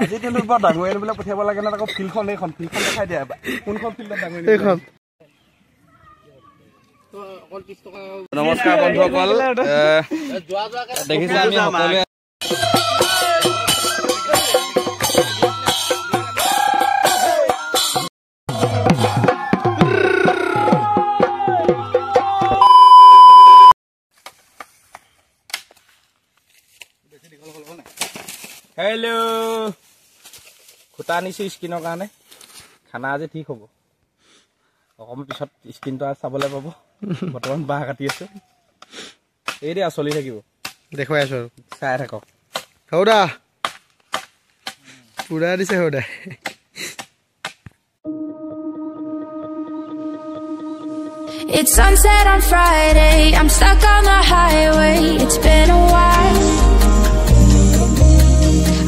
আজি দিনটোত বৰ ডাঙৰ বিলাক পঠিয়াব লাগে না আকৌ ফিল্ডখন এইখন ফিল্ডখন দেখাই দিয়া কোনখন ফিল্ডত ডাঙৰ এইখন নমস্কাৰ বন্ধুসকল দেখিছে আমি সকলোৱে हेलो खुटा आनिছো স্কিনৰ কাৰণে খানা আজি ঠিক হ'ব অকম পিছত স্কিনটো চাবলৈ পাব বৰ্তমান বাহ কাটি আছে এই দে চলি থাকিব দেখুৱাই আছো চাই থাকক হৌদা পুৰা দিছে Hauda It's sunset on Friday, I'm stuck on the highway, it's been a while.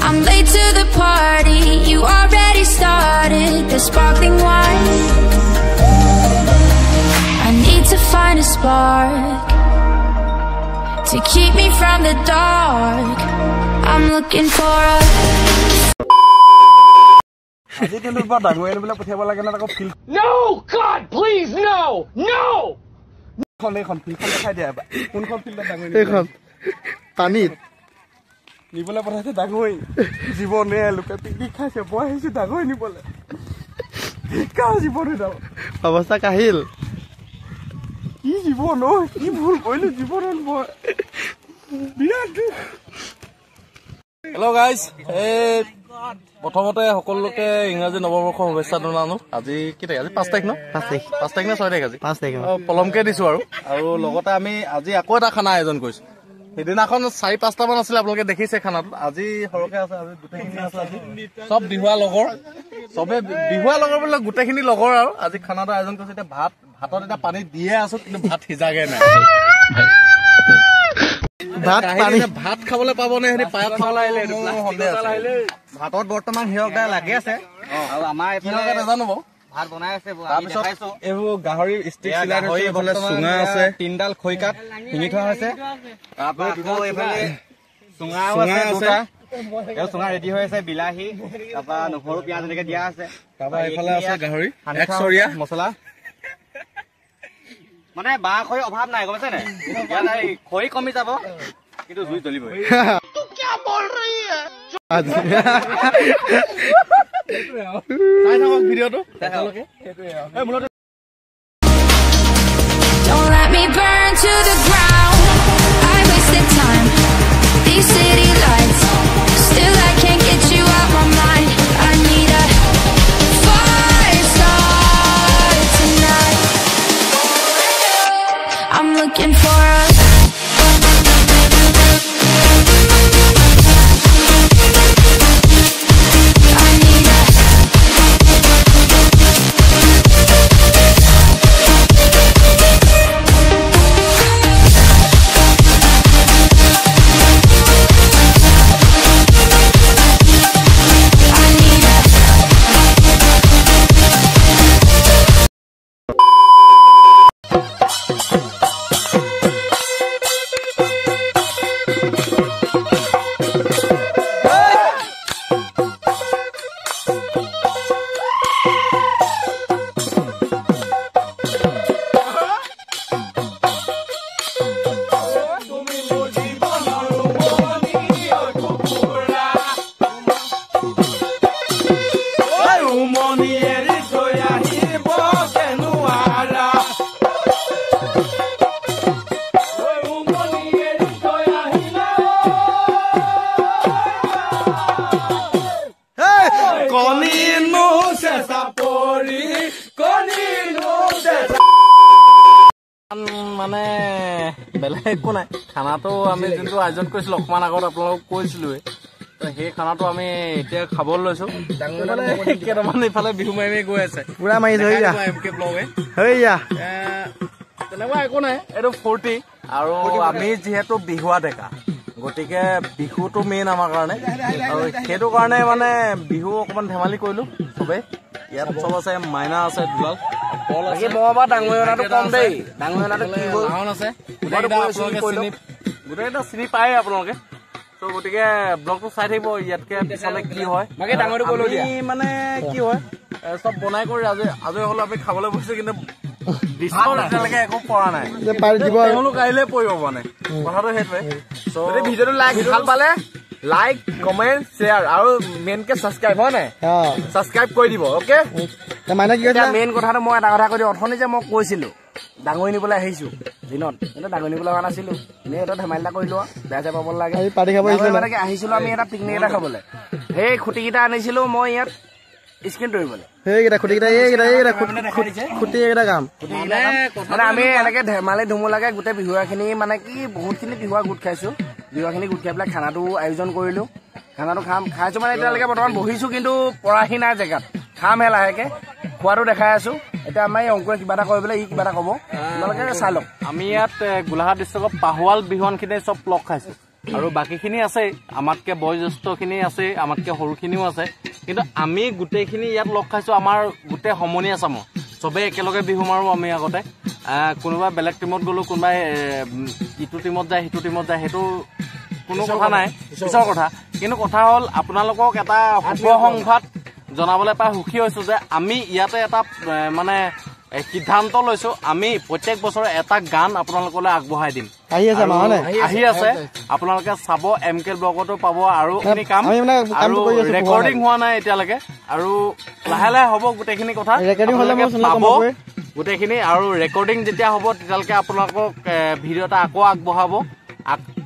I'm late to the party, you already started the sparkling wine. I need to find a spark to keep me from the dark. I'm looking for a আজি দিনটোত বৰ ডাঙৰ বিলাক পঠিয়াব লাগে না আকৌ field No God please no no এইখন ফিল্ডখন দেখাই দিয়া কোনখন ফিল্ডত ডাঙৰ এইখন পানীত নিবলৈ পঠাইছে ডাঙৰ জীৱনে লোকে পিকনিক খাইছে মই আহিছো ডাঙৰ নিবলৈ কা জীৱন দাও অৱস্থা কাহিল কি জীৱন কি ভুল কৰিলো জীৱনত মই বিৰাট হেল্ল' গাইজ প্ৰথমতে সকলোকে ইংৰাজী নৱবৰ্ষৰ শুভেচ্ছা জনালো আজি কি তাৰিখ আজি 5 তাৰিখ ন 5 তাৰিখ নে 6 তাৰিখ আজি 5 তাৰিখ পলমকে দিছো আৰু লগতে আমি আজি আকৌ এটা খানা আয়োজন কৰিছো সেইদিনাখন 4-5টা মান আছিলে আপোনালোকে দেখিছে খানাটো আজি সৰকে আছে আজি গোটেইখিনি আছে আজি সব বিহুৱা লগৰ সবে বিহুৱা লগৰ বোলে গোটেইখিনি লগৰ আৰু আজি খানাটো আয়োজন কৰিছে এতিয়া ভাতত এটা পানী দিয়ে আছো কিন্তু ভাত সিজাগে নাই ভাত খাবলৈ পাব নে হেৰি পায়স খাবলৈ আহিলে ভাতত বৰ্তমান হিৰকদাই লাগি আছে আৰু আমাৰ এইফালে নাজানো বাৰু ভাত বনাই আছে তাৰপিছত এইবোৰ গাহৰি ষ্টিক চিলাই এইফালে চুঙা আছে 3ডাল খৈকাত শিঙি থোৱা হৈছে তাৰপৰা এইফালে চুঙাও আছে দুটা এই চুঙা ৰেডি হৈ আছে বিলাহী তাৰপৰা নহৰু পিঁয়াজ এনেকে দিয়া আছে তাৰপৰা এইফালে আছে গাহৰি একচৰীয়া মছলা মানে বাঁহ খৰি অভাৱ নাই গম পাইছে নে ইয়াত খৰি কমি যাব কিন্তু জুই জ্বলিবই তু কি বল ৰহি হে চাই থাকক ভিডিঅটো একেলগে এই মুলতে Don't let me burn to the ground. I wasted time. These city lights, still I can't get you out my mind. I need a fire start tonight. I'm looking for a মানে বেলেগ একো নাই খানাটো আমি যোনটো আয়োজন কৰিছিলো অকমান আগত আপোনালোকক কৈছিলো সেই খানাটো আমি এতিয়া খাবলৈ লৈছো কেইটামান ইফালে বিহু মাৰি গৈ আছে পুৰা মাৰি তেনেকুৱা একো নাই এইটো ফূৰ্তি আৰু আমি যিহেতু বিহুৱা ডেকা গতিকে বিহুটো মেইন আমাৰ কাৰণে আৰু সেইটো কাৰণে মানে বিহু অকমান ধেমালি কৰিলো চবে ইয়াত চব আছে মাইনা আছে দুলাল বল আছে ববা ডাঙৰনাটো কম দেই ডাঙৰনাটো কি হ'ল লাউন আছে গোটেইটা চিনি পায় আপোনালোকে তো গতিকে ব্লগটো চাই থাকিব ইয়াতকে পিছলে কি হয় আমি মানে কি হয় চব বনাই কৰি আজৰি হলো আমি খাবলৈ বহিছো কিন্তু এতিয়ালৈকে একো পৰা নাই তেওঁলোক আহিলে পৰিব মানে কথাটো সেইটোৱে যদি ভিডিঅ'টো ভাল পালে লাইক কমেণ্ট শ্বেয়াৰ আৰু মেইনকে ছাবস্ক্ৰাইব হয় নাই ছাবস্ক্ৰাইব কৰি দিব অ'কে মানে কি মেইন কথাটো মই এটা কথা কৈ দিওঁ অথনি যে মই কৈছিলো ডাঙৰি নিবলৈ আহিছো দিনত কিন্তু ডাঙৰি নিবলৈ অহা নাছিলো এনেই এটা ধেমালি এটা কৰিলো বেয়া চেয়া পাব লাগে আহিছিলো আমি এটা পিকনিক এটা খাবলৈ সেই খুঁটিকেইটা আনিছিলো মই ইয়াত স্ক্ৰীন ধৰিবলৈ মানে আমি এনেকে ধেমালি ধুমুলাকে গোটেই বিহুৱাখিনি মানে কি বহুতখিনি বিহুৱা গোট খাইছো বিহুৱাখিনি গোট খাই পেলাই খানাটো আয়োজন কৰিলো খানাটো খাইছো মানে এতিয়ালৈকে বৰ্তমান বহিছো কিন্তু পৰাহি নাই জেগাত খামহে লাহেকে খোৱাটো দেখাই আছো এতিয়া আমাৰ এই অংকুৰে কিবা এটা কৰিবলৈ ই কিবা এটা ক'ব তোমালোকে চাই লওক আমি ইয়াত গোলাঘাট ডিষ্ট্ৰিক্টৰ পাহোৱাল বিহুৱানখিনি চব লগ খাইছো আৰু বাকীখিনি আছে আমাতকে বয়োজ্যেষ্ঠখিনি আছে আমাতকে সৰুখিনিও আছে কিন্তু আমি গোটেইখিনি ইয়াত লগ খাইছো আমাৰ গোটেই সমনীয়া চামৰ চবেই একেলগে বিহু মাৰো আমি আগতে কোনোবা বেলেগ টিমত গ'লো কোনোবাই ইটো টিমত যায় সিটো টিমত যায় সেইটো কোনো কথা নাই পিছৰ কথা কিন্তু কথা হ'ল আপোনালোকক এটা শুভ সংবাদ জনাবলৈ পাই সুখী হৈছো যে আমি ইয়াতে এটা মানে সিদ্ধান্ত লৈছো আমি প্ৰত্যেক বছৰে এটা গান আপোনালোকলৈ আগবঢ়াই দিম আহি আছে আপোনালোকে চাব MK ব্লগতো পাব আৰু এখিনি কাম আৰু ৰেকৰ্ডিং হোৱা নাই এতিয়ালৈকে আৰু লাহে লাহে হ'ব গোটেইখিনি কথা পাব গোটেইখিনি আৰু ৰেকৰ্ডিং যেতিয়া হ'ব তেতিয়ালৈকে আপোনালোকক ভিডিঅ' এটা আকৌ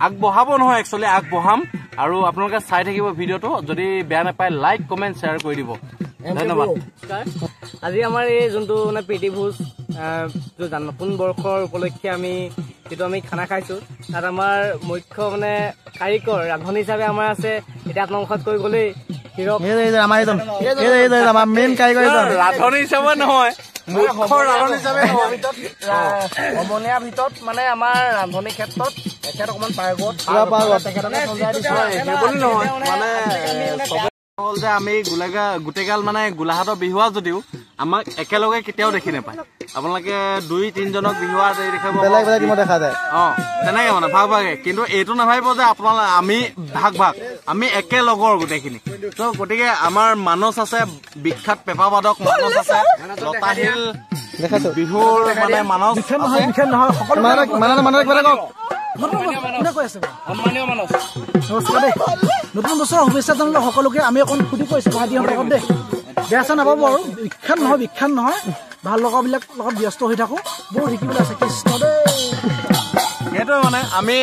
আগবঢ়াব নহয় একচুৱেলি আগবঢ়াম আৰু আপোনালোকে চাই থাকিব ভিডিঅ'টো যদি বেয়া নাপায় লাইক কমেণ্ট শ্বেয়াৰ কৰি দিব ধন্যবাদ আজি আমাৰ এই যোনটো মানে প্ৰীতি ভোজ নতুন বৰ্ষৰ উপলক্ষে আমি যিটো আমি খানা খাইছো তাত আমাৰ মুখ্য মানে কাৰিকৰ ৰান্ধনি হিচাপে আমাৰ আছে এতিয়া আপোনালোকক কৈ গ'লেই আমাৰ মেইন কাৰিকৰ ৰান্ধনি হিচাপে নহয় সমনীয়াৰ ভিতৰত মানে আমাৰ ৰান্ধনি ক্ষেত্ৰত তেখেত অকমান পাৰ্গত নহয় মানে হ'ল যে আমি গোটেইগাল মানে গোলাঘাটৰ বিহুৱা যদিও আমাক একেলগে কেতিয়াও দেখি নাপায় আপোনালোকে 2-3জনক বিহুৱা দেখিব দেখা যায় তেনেকে মানে ভাগ ভাগে কিন্তু এইটো নাভাবিব যে আপোনালোক আমি ভাগ আমি একেলগৰ গোটেইখিনি তো গতিকে আমাৰ মানস আছে বিখ্যাত পেপাবাদক মানস আছে লতাশিল বিহুৰ মানে মানস নতুন বছৰৰ শুভেচ্ছা জনালে সকলোকে আমি অকণ ফুটি কৰিছো ভাইটিহঁতৰ দেই বেয়া চেয়া নাপাব আৰু বিখ্যাত নহয় ভাল লগাবিলাক লগত ব্যস্ত হৈ থাকো বহুত শিকিবলৈ আছে কৃষ্ণ দেই সেইটো মানে আমি